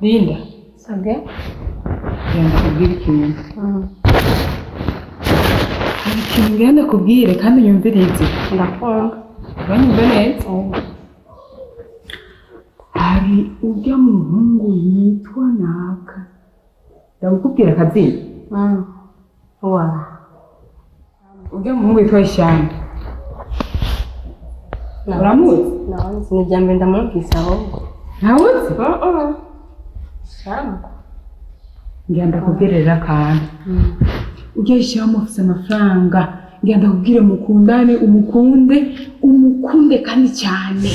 Linda. Sabwe? Yanda kubwira ikintu. Hari ikintu ngenda kubwire kandi unyumvirize. Ndakumva. Uranyumva neza? Hari urya muhungu yitwa Naka. Ndamukubwira akazina. Urya muhungu yitwa Ishyamba. Uramuzi? Nawanzi ni jambo ndamwumvise ahubwo. Ntawuzi? Ishyamba. Ngenda kubwirira akantu. Urya Ishyamba afite amafaranga. Ngenda kubwire mukundane, umukunde kandi cyane.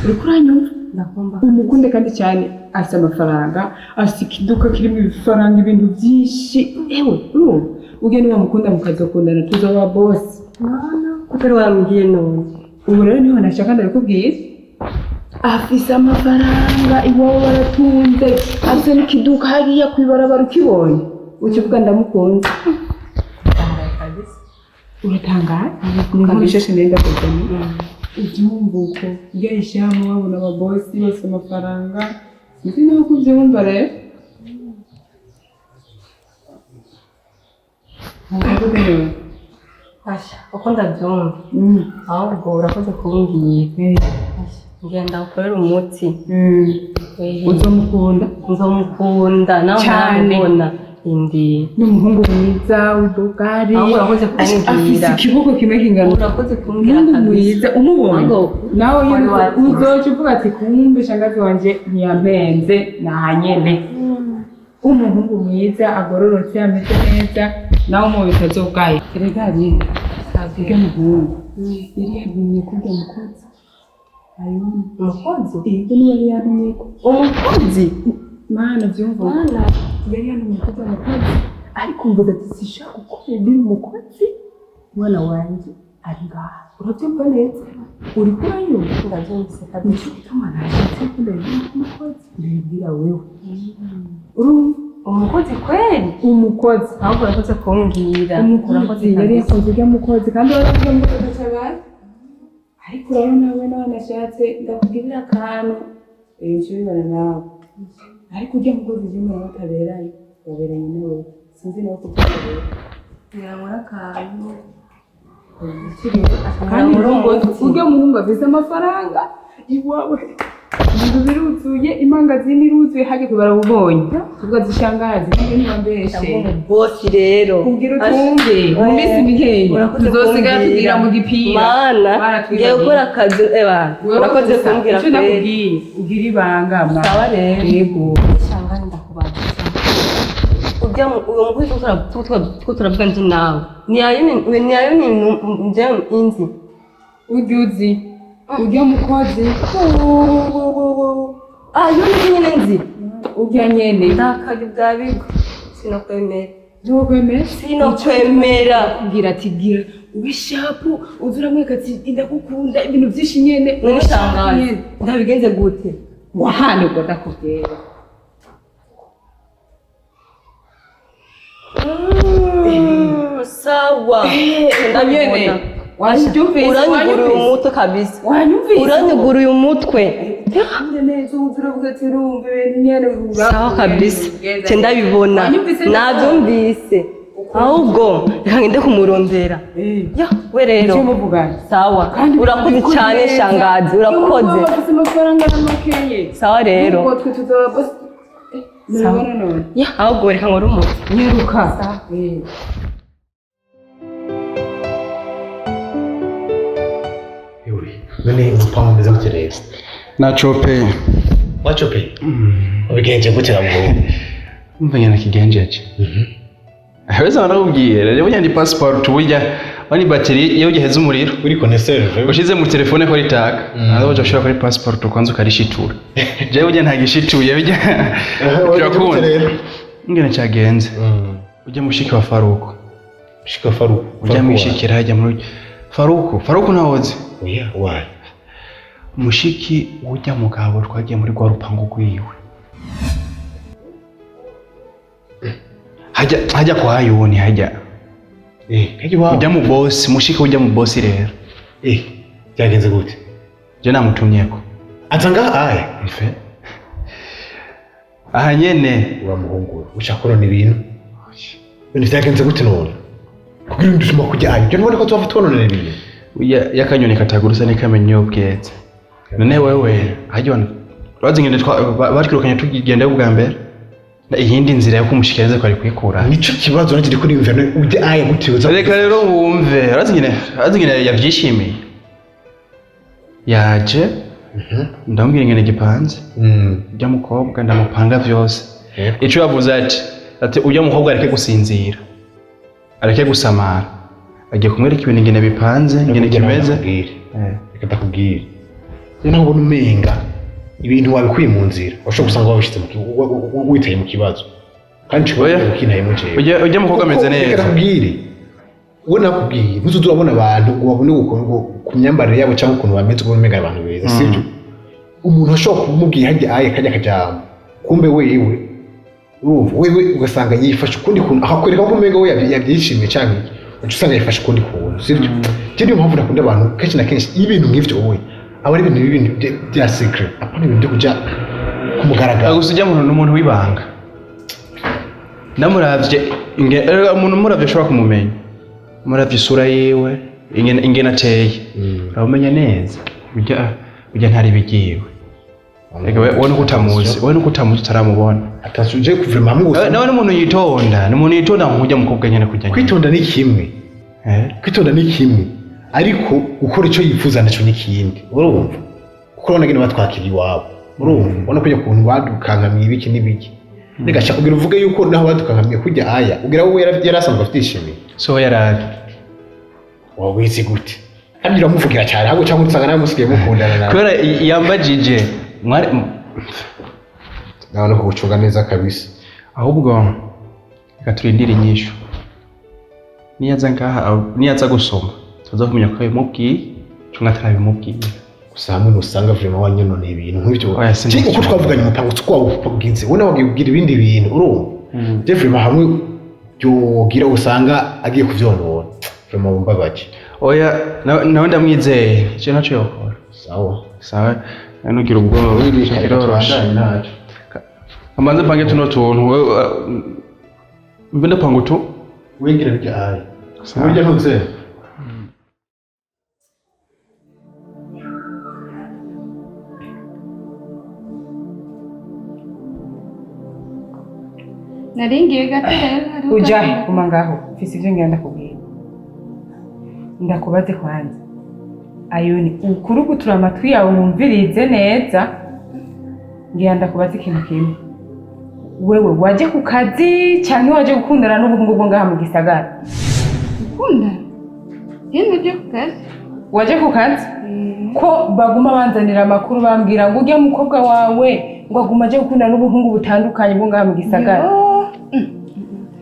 Uriko uranyumva? Ndakumva. Umukunde kandi cyane. Afite amafaranga, afite ikiduka kirimo ibifaranga ibintu byinshi. Ewe, urya niba mukunda mukazokundana tuzaba boss. Kutari wambwiye none. Ubu rero niho nashaka ndabikubwira. Afise amafaranga iwabo baratunze, afise n'ikiduka hariya kwibarabara ukibonye. Ukivuga ndamukunze. Uratangaye? Ni nk'ibisheshe nenda kuzana. Ubyumva uko urya Ishyamba wabona ababosi bafite amafaranga. Sinzi nawe ko ubyumva rero. Asha, uko ndabyumva. Ahubwo urakoze kumbwira. Ngenda ukorera umuti. Uzomukunda? Nzomukunda nawe ntabona indi. N'umuhungu mwiza w'ibogari. Ahubwo urakoze kumbwira. Afise ikiboko kimwe kingana. Urakoze kumbwira mwiza umubonye. Nawe uzoca uvuga ati kumbe shangazi wanje ntiyampenze nahanyene. Umuhungu mwiza agororotse ameze neza nawe mu bitazobwaye. Erega Linda. Sabwe muhungu. Yari yabwiye kurya mukozi. Umukozi? Yego niwe yari yantumye ko. Umukozi? Mana byumva. Mana. Yari yantumye ko umukozi. Ariko mvuga ati sishaka gukorera ndi umukozi. Mwana wanje ari ngaha. Urabyumva neza? Uri kuranyumva? Ndabyumvise kabisa. Nicyo gituma nashatse ko ndabibwira umukozi. Ndabibwira wewe. Urumva? Umukozi kweli? Umukozi. Ahubwo urakoze kumbwira. Umukozi yari yakoze urya mukozi kandi waravuga ngo utacabaye. Ariko urabona nawe nawe nashatse ndakubwirira akantu. Nshobora nawe. Ariko urya mukozi uje muri bataberanye. Baberanye nawe. Sinzi nawe ko byabereye. Ntiramura akantu. Kandi urya muhungu afise amafaranga. Iwawe. Ibintu biruzuye, imangazini iruzuye hage barabubonye. Tuvuga zishangazi kandi ntibambeshe. Bosi rero. Kugira utunge. Mu minsi mikeya. Tuzosigara tugira mu gipira. Mana. Ngiye gukora akazi urakoze kumbwira kweli. Nakubwiye ugira ibanga mwa. Sawa rero. Yego. Shangani ndakubaza. Ujya uwo mukozi turavuga nzi nawe. Ni ayo ni nje inzi. Ujuzi. Urya mukozi. Yo nyine nzi. Urya nyene. Ndakaje bwa bigo. Sinokwemera. Ntukwemera? Sinokwemera. Kugira ati gira ubishapu uzuramweka ati ndagukunda ibintu byinshi nyene. N'ishangazi. Ndabigenze gute? Wahane ngo ndakubwira. Sawa. Ndabibona. Uranyugura umutwe kabisa. Wanyumvise? Uranyugura uyu mutwe. Neza uzuravuga ati rumbe nyene urura. Sawa kabisa. Cyo ndabibona. Nabyumvise. Ahubwo reka ngende kumurondera. Ya we rero. Sawa. Urakoze cyane shangazi. Urakoze. Amafaranga n'amakeye. Sawa rero. Ubwo twe tuzaba sawa. Ya ahubwo reka ngore umutwe. Nyiruka. None urupangu umeze gute rero? Nachopeye. Wachopeye? Ubigenje gute nabwo? Mvanya na kigenjeje. Haweza wanakubwira rero nyandi passport burya wani battery iyo ugiheze umuriro uri connaisseur ushize mu telefone ko ritaka nazo ushobora kuri passport ukanza ukarishitura je burya ntagishituye burya urakunda ngene cyagenze ujya mushiki wa Faruko mushiki wa Faruko ujya mwishikira hajya muri Faruko nawoze oya why mushiki ujya mugabo twagiye muri gwa rupango gwiwe hajya kwa yoni hajya ujya mu boss mushika ujya mu boss rero byagenze gute je namutumyeko atanga aye ife aha nyene uramuhungura ushaka kurona ibintu ibintu vyagenze gute none kugira ngo dusuma kujya ayo none ko tuva twononera ibintu yakanyoni katagurusa nikamenye ubwetse none wewe hajyona bazingene batwirukanye tugigenda ubwa mbere na iyindi nzira yo kumushikiriza ko ari kwikura nico kibazo naje kuri imverne ujye aya gutiyoza reka rero wumve bazingene yavyishimiye yaje ndambwira ingene gipanze ujya mukobwa ndamupanga vyose ico yavuze ati ujya mukobwa areke gusinzira areke gusamara agiye kumwereka ibintu ingene bipanze ingene kimeze reka ndakubwira rero ntabwo umenga ibintu wabikuye mu nzira ushobora gusanga wabishyize witaye mu kibazo kandi ushobora gukinaye mu jewe ujya mukobwa ameze neza reka ndakubwire uwo nakubwiye ntuzuze urabona abantu ngo babone ku myambarire yabo cyangwa ukuntu bameze ngo umenga abantu beza sibyo umuntu ashobora kumubwira hajya aya kajya kajambo kumbe wewe urumva wewe ugasanga yifashe ukundi kuntu akakwereka ko umenga we yabyishimiye cyangwa usanga yifashe ukundi kuntu sibyo niyo mpamvu nakunda abantu kenshi na kenshi ibintu nk'ivyo wowe aba ari ibintu bya secret apana ibintu byo kujya kumugaragara gusa ujya umuntu wibanga namuravye umuntu muravye ashobora kumumenya muravye isura yiwe ingene ateye urabumenya neza ujya ntari bigiwe wowe nuko utamuzi utaramubona atasuje kuvuma mugusa nawe n'umuntu yitonda nkujya mukobwa nyene kujya kwitonda ni kimwe kwitonda ni kimwe ariko gukora icyo yifuza naco ni kindi urumva kuko urabona ngene batwakira iwabo urumva ubona kujya kuntu badukankamye ibiki n'ibiki nigashaka kugira uvuge yuko naho badukankamye kujya aya ugira wowe yarasanzwe afite ishimwe so yarari wawizi gute kandi uramuvugira cyane ahubwo cyangwa usanga nawe musigaye mukundana nawe kubera yambajije mwari nawe no kugucunga neza kabisa ahubwo reka turindire inyishu niyaza gusoma tuza kumenya ko yamubwiye cyangwa atarabimubwiye gusa hamwe nusanga vraiment wanyononeye ibintu nk'ibyo cyangwa uko twavuganye umupango twawubwize wowe nawe ubwira ibindi bintu urumva je vraiment hamwe byogira usanga agiye kuvyonona vraiment mbabaje oya nawe ndamwizeye cyo naco yokora sawa nugira ubwoba biroroshe amanze pange tuno tuntu mbende pango tu wengira bijya ayi burya ntutse naringiye gato rero ujahe kuma ngaho mfise ivyo ngenda kubwira ndakubaze kwanza ayoni ukurugutura amatwi yawe wumvirize neza ngira ndakubaze ikintu kimwe wewe waje ku kazi cyangwa waje gukundana n'ubuhungu bwo ngaha mu gisagara gukundana yene byo ku kazi waje ku kazi ko baguma banzanira amakuru bambwira ngo ujya mukobwa wawe ngo aguma aje gukundana n'ubuhungu butandukanye bwo ngaha mu gisagara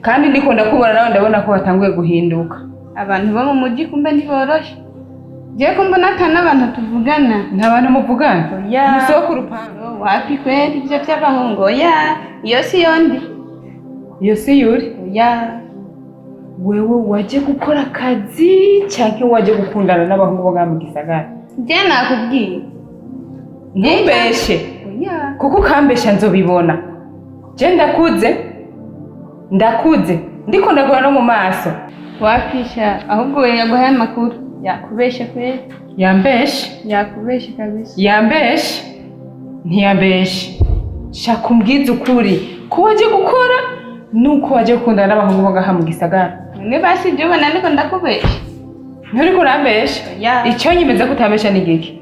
kandi ndiko ndakubona nawe ndabona ko watanguye guhinduka abantu bo mu mujyi kumbe ntiboroshe je ko mbona atana abantu tuvugana nta bantu muvugana musoko urupango wapi kweli ibyo by'abahungu ya iyo si yondi iyo si yuri ya wewe waje gukora akazi cyangwa waje gukundana n'abahungu bo mu gisagara je nakubwiye ntumbeshe kuko ukambesha nzobibona je ndakuze ndiko ndagora no mu maso wapisha ahubwo yaguhaye amakuru yakubeshe kweli yakubeshe kabisa yambeshe ntiyambeshe shaka umbwize ukuri ko waje gukora nuko waje gukundana n'abahungu bo ngaha mu gisagara ne basi ibyo ubona ariko ndakubesha nturiko urambesha icyo nyemeza ko utambesha ni giki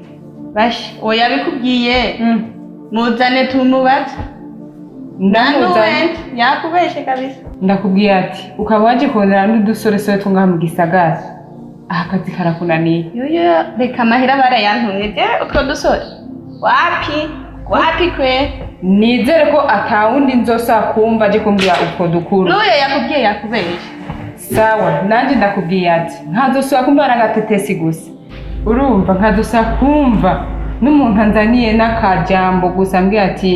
bashi oya bikubwiye muzane tumubaze yakubeshe kabisa ndakubwiye ati ukaba waje kundana n'udusoresore two ngaha mu gisagara aha akazi karakunaniye yoyo reka amahera barayantumye je utwo dusore wapi kwe nizere ko atawundi nzosa kumva aje kumbwira utwo dukuru n'uyo yakubwiye yakubeshe sawa nanjye ndakubwiye ati nkazosubira kumva n'agatetesi gusa urumva nkazosubira kumva n'umuntu anzaniye n'akajambo gusa mbwiye ati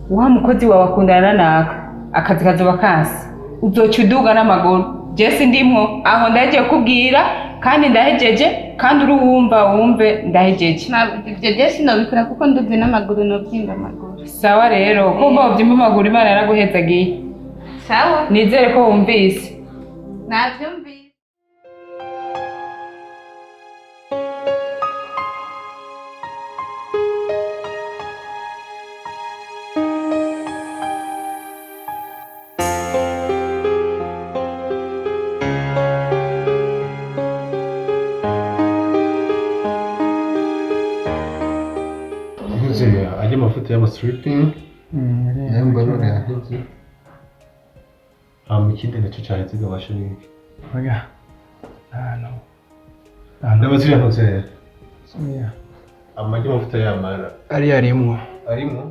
wa mukozi wawe akundana naka akazi kazoba kansi uzoca uduga n'amaguru jesi ndimwo aho ndahejeje kubwira kandi ndahejeje kandi uri wumve ndahejeje ibyo jesi nobikora kuko nduze n'amaguru nobyimba amaguru sawa rero kumva ubyimba amaguru Imana yaraguhezagiye sawa nizere ko wumvise navyumvise. ajya amafoto y'amasiripping nayo mbarore yaheze hama ikindi nacyo cyaheze gabasha n'iki oya hano n'abaziriya ntuzera soya amajya amafoto y'amara ari arimwo arimo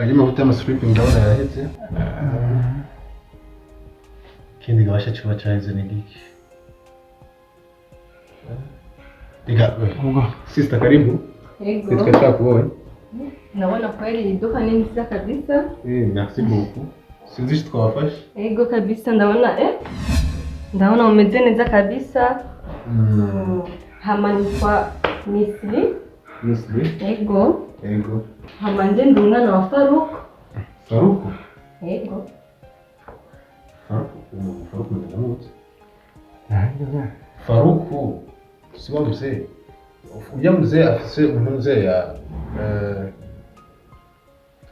ajya amafoto y'amasiripping ndabona yaheze ikindi gabasha kiba cyaheze n'igiki Ega, ubwo sister karibu. Nitwa Chakuboy. Naona kweli duka ni nziza kabisa. Merci beaucoup. Sinzi twafashe. Ego kabisa ndaona ndaona umeze neza kabisa. Hama nitwa Misri. Misri? Ego. Ego. Hama nje ndi umwana wa Faruk. Faruk? Ego. Faruk ni namutse. Faruk siwa mzee. Ujya mzee afise umuntu mzee ya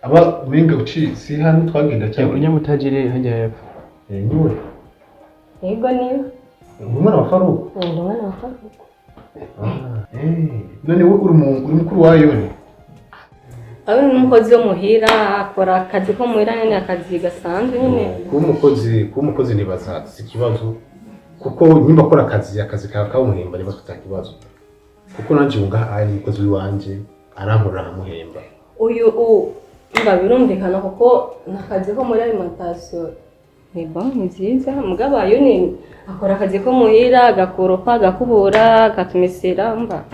aba umenga uci si hano twagenda cyangwa ujya mutajire hajya hepfo niwe Ego niyo. umwana wa Faruk Ndi umwana wa Faruk. none we uri mukuru wayo ni Aho ni umukozi wo muhira akora akazi ko muhira nyine akazi gasanzwe nyine. kuba umukozi nibaza si ikibazo kuko nimba akora akazi kawe kamuhemba niba tutaka ikibazo kuko nanje unga ari umukozi wanje arankorera amuhemba Uyu mba birumvikana kuko nakazi ko muri alimentation niba nziza mugaba yo ni akora akazi ko muhira agakoropa agakubura agatumesera mba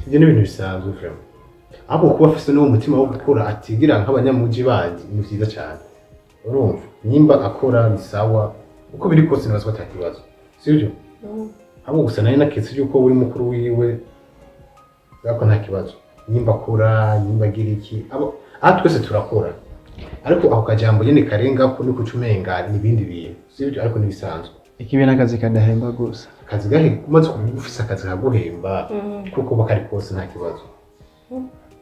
ibyo ni ibintu bisanzwe vraiment abo kuba afise no umutima wo gukora atigira nk'abanyamuji bandi ni byiza cyane urumva nimba akora ni sawa uko biri kose nibaza bataka ikibazo sibyo abo gusa nayo naketse yuko uri mukuru wiwe yako nta kibazo nimba akora nimba agira iki abo twese turakora ariko ako kajambo nyene karenga ko ni kucumenga n'ibindi bintu sibyo ariko ni bisanzwe ikibe n'akazi kadahemba gusa akazi gahe umaze ufise akazi kaguhemba kuko bakari kose nta kibazo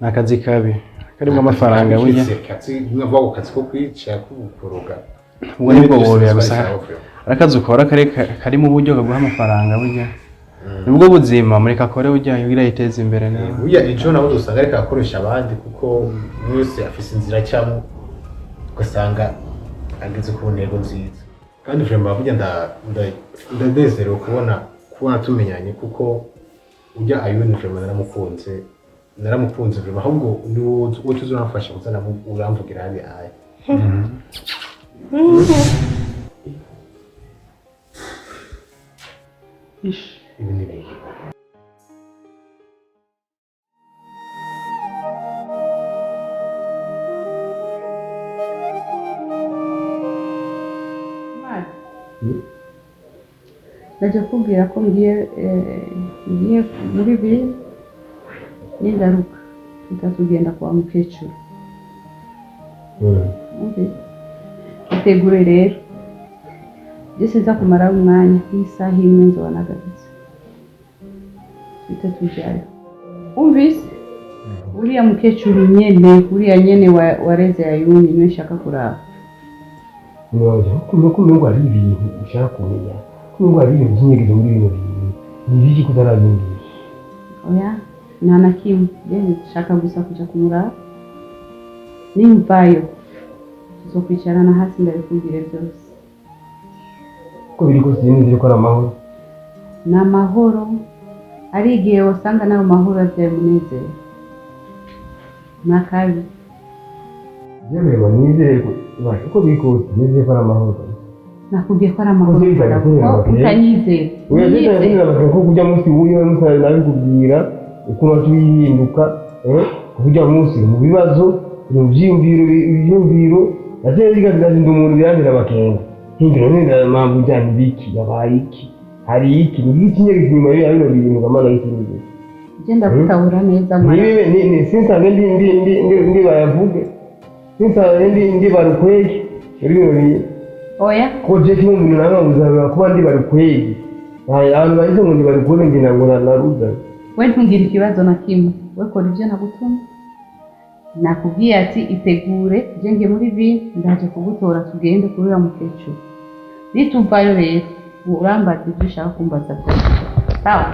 n'akazi kabi karimo amafaranga burya akazi mwavuga akazi ko kwica kubukoroga ubwo nibwo boroya gusa arakazi ukora kari mu buryo bwo guha amafaranga burya nibwo buzima muri kakore burya yugira yiteza imbere nawe burya ejo nabo dusanga ariko akoresha abandi kuko mwese afise inzira cyamo ugasanga ageze ku ntego nziza kandi vraiment burya ndanezerewe kubona tumenyanye kuko ujya ayone vraiment naramukunze vraiment ahubwo ni wowe tuzamfasha kuzana uramvugira hali aya ibi ni biki Najya kubwira ko ngiye muri biri n'ingaruka tutazugenda kwa mukecuru. Itegure rero byose nza kumara umwanya nk'isaha imwe nzobanagarutse tujayo umvise uriya mukecuru nyene wareze yayuni niwe nshaka kuraba kumenya ari ibintu ushaka kumenya kumenya ari ibintu by'inyegezo muri bino bintu ni ibiki kutarabindira oya nta na kimwe rero nshaka gusa kuja kumuraba nimvayo tuzokwicarana hasi ndabikubwire byose uko biri kose nizere ko ari amahoro ni amahoro ari igihe wasanga nawe mahoro abyaye umunezero ni akabi yewe nizere ko uko biri kose nizere ko ari amahoro nakubwiye ko ari amahoro utanyizera uyazitanye ko kujya munsi w'uyo musare nabikubwira uko wacuyihinduka kujya munsi mu bibazo mu byiyumviro nateye zigazinda umuntu birandira abakenga hindura neza mpamvu byane biki yabaye iki hari iki ni iki nyeri inyuma ya bino bintu kamana y'ikindi genda gutahura neza mwana. Ni sinsange ndi bayavuge. Sinsange ndi barukwege. Uri Oya. ko je kimwe mu nama uzabira kuba ndi barukwege. Abantu bagize ngo ndi barukwege ngira ngo naruza. We ntungire ikibazo na kimwe. We kora ibyo nagutuma. Nakubwiye ati itegure jenge muri vini ndaje kugutora tugende kurira mukecuru. Nituvayo rero urambaza ibyo ushaka kumbaza byose. Sawa?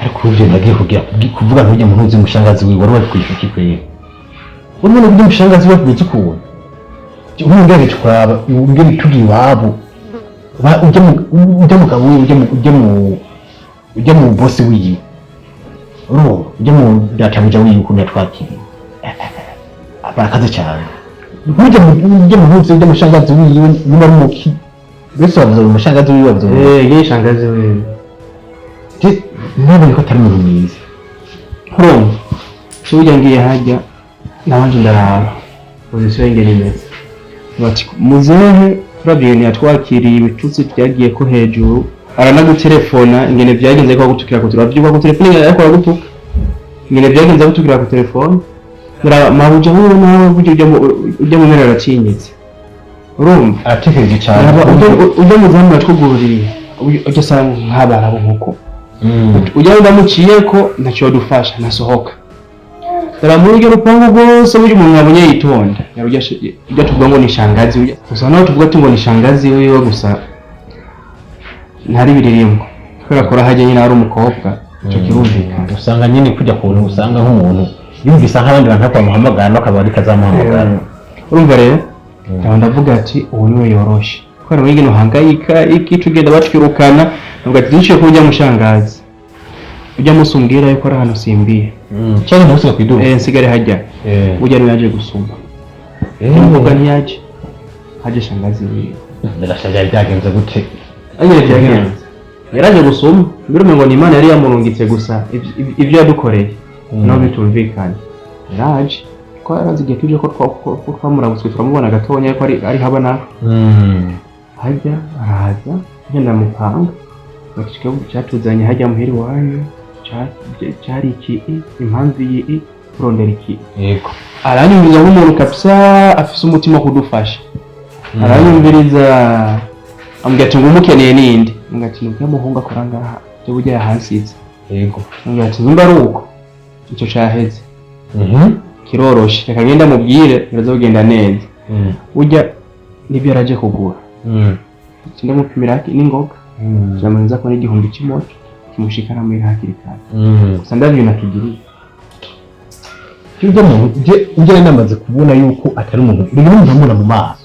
ariko uje nagiye kuvuga ntujye mu ntuzi mushangazi wiwe wari wari kwishuka kwera umuntu ujye mushangazi wiwe kubiza kubona ungere twaba ungere tugi wabo ujye mugabo ujye mu boss wiwe ujye mu databuja wiwe ukuntu yatwakiriye barakaze cyane ujye mu ntuzi ujye mushangazi wiwe niba muki bese wavuze mushangazi wiwe wavuze ye shangazi wiwe ntabwo ko atari umuntu mwiza urumva so ujya ngiye hajya nabanje ndaraba pozisiyo y'ingene imeze bati muzehe turabyiye yatwakiriye ibitutsi byagiye ko hejuru aranagutelefona ingene byagenze ko gutukira ko turabyuka ku telefone ariko aragutuka ingene byagenze gutukira ku telefone maruje wowe nawe ujya mu mera aracinyitse urumva aratekereje cyane ujya mu zamu yatwugururiye ujya sanga nk'abana bo nkuko ujya ndamuciye ko ntacyo dufasha nasohoka tara muri rupangu rwose buryo umuntu yabonye yitonda ujya tuvuga ngo ni shangazi gusa nawe tuvuga ati ngo ni shangazi wiwe gusa ntari biririmbo kubera ko hajya nyine ari umukobwa icyo kirumvikana usanga nyine kujya kuntu usanga nk'umuntu yumvise nk'abandi bantu bamuhamagara n'akaba ari kazamuhamagara urumva rero ndavuga ati ubu niwe yoroshe kubera ngo ngino hangayika iki tugenda batwirukana nubwo ati dushiye kujya mushangazi ujya musumbwira yuko ari hano simbiye cyane ntusiga kwiduka nsigare hajya ujya niwe yaje gusumba umvuga ntiyaje haje shangazi wiwe ndashaka byagenze gute anyere byagenze yaraje gusumba mbere ngo ni Imana yari yamurungitse gusa ibyo yadukoreye naho bitumvikanye yaraje ko arazi igihe tuje ko twamurabutswe turamubona gatonya ko ari haba nawe hajya araza ngenda mupanga bakishika cyatuzanye hajya muheri wanyu cyari iki impamvu iyi kurondera iki yego aranyumviriza nk'umuntu kabisa afise umutima kudufasha aranyumviriza ambwira ati ngo umukeneye ninde ambwira ati ngo muhunga akora ngaha cyo burya yahansize yego ambwira ati nimba ari uko icyo cyaheze kiroroshe reka ngenda mubwire birazogenda neza ujya nibyo yaraje kugura ndamupimira n'ingoga jamanza ko n'igihumbi cy'imoto kimushikana muri hakiri kare gusa ndabyo natugiriye ujya namaze kubona yuko atari umuntu uri umuntu amubona mu maso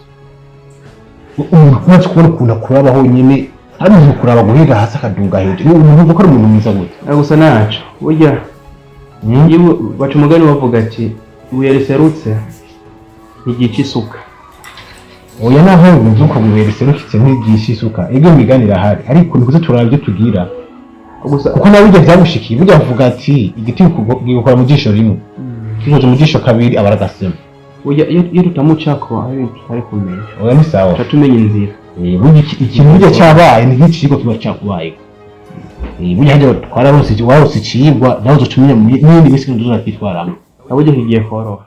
umuntu kumaze kubona ukuntu akuraba honyine ari umuntu kuraba guhiga hasi akaduga hejuru umuntu uvuga ko ari umuntu mwiza gute gusa naco burya baca umugani bavuga ati ibuye riserutse ntigica isuka oya naho umuntu uko ibuye riserutse ntigica isuka ego miganira hari ariko nikuze turaba ibyo tugira gusa kuko nawe bijya byagushikiye burya bavuga ati igiti gikora mu jisho rimwe kikoze mu jisho kabiri aba aragasema burya iyo tutamucako ari kumenya oya ni sawa tutumenya inzira ikintu burya cyabaye ni nk'ikiriko kiba cyakubaye burya hajya twararose icigwa nawe uzoca umenya n'ibindi bisi ntuzakitwaramo burya kigiye koroha